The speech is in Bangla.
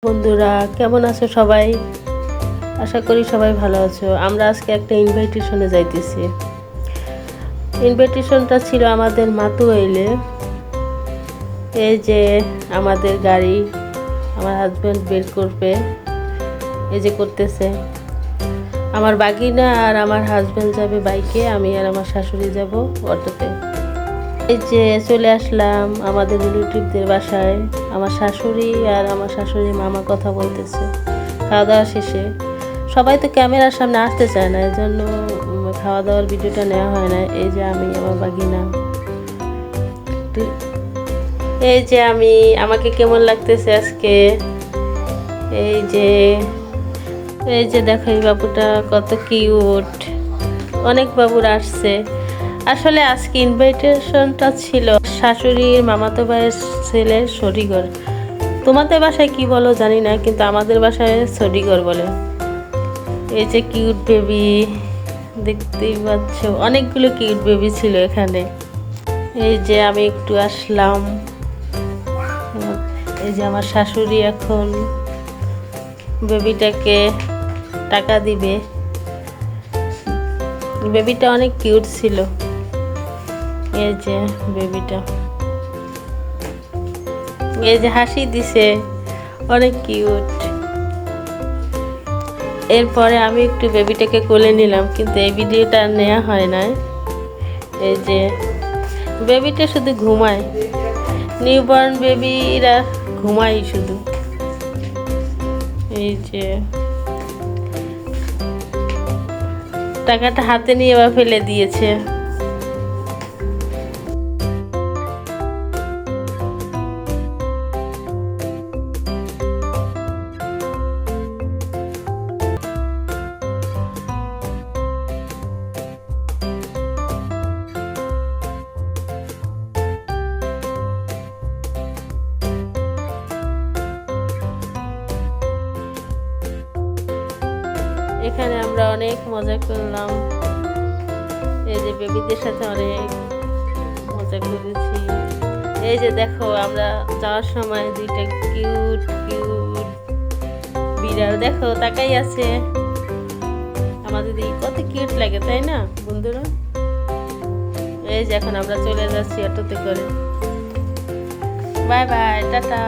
বন্ধুরা কেমন আছো সবাই? আশা করি সবাই ভালো আছো। আমরা আজকে একটা ইনভাইটেশনে যাইতেছি। ইনভাইটেশনটা ছিল আমাদের মাতুয়াইলে। এই যে আমাদের গাড়ি, আমার হাজব্যান্ড বের করবে, এই যে করতেছে। আমার বাগিনা আর আমার হাজব্যান্ড যাবে বাইকে, আমি আর আমার শাশুড়ি যাব অটোতে। এই যে চলে আসলাম আমাদের রিলেটিভদের বাসায়। আমার শাশুড়ি আর আমার শাশুড়ি মামা কথা বলতেছে খাওয়া দাওয়া শেষে। সবাই তো ক্যামেরার সামনে আসতে চায় না, এই জন্য খাওয়া দাওয়ার ভিডিওটা নেওয়া হয় না। এই যে আমি, আমার বাগিনা, এই যে আমি, আমাকে কেমন লাগতেছে আজকে। এই যে এই যে দেখো এই বাবুটা কত কিউট। অনেক বাবুরা আসছে। আসলে আজকে ইনভাইটেশনটা ছিল শাশুড়ির মামাতো ভাইয়ের ছেলের সরিগর। তোমাদের বাসায় কি বলো জানি না, কিন্তু আমাদের বাসায় সরিগর বলে। এই যে কিউট বেবি দেখতেই পাচ্ছ, অনেকগুলো কিউট বেবি ছিল এখানে। এই যে আমি একটু আসলাম। এই যে আমার শাশুড়ি এখন বেবিটাকে টাকা দিবে। বেবিটা অনেক কিউট ছিল। এই যে বেবিটা, এই যে হাসি দিছে, অনেক কিউট। এরপরে আমি একটু বেবিটাকে কোলে নিলাম, কিন্তু এই ভিডিওটা নেওয়া হয় নাই। এই যে বেবিটা শুধু ঘুমায়, নিউবর্ন বেবিরা ঘুমায় শুধু। এই যে টাকাটা হাতে নিয়ে এবার ফেলে দিয়েছে। এখানে আমরা অনেক মজা করলাম। এই যে বেবিদের সাথে অনেক মজা করেছি। এই যে দেখো আমরা যাওয়ার সময় দুইটা কিউট কিউট বিড়াল দেখো তাকাই আছে। আমাদের দিকে কত কিউট লাগে, তাই না বন্ধুরা? এই যে এখন আমরা চলে যাচ্ছি অটোতে করে। Bye bye, tata.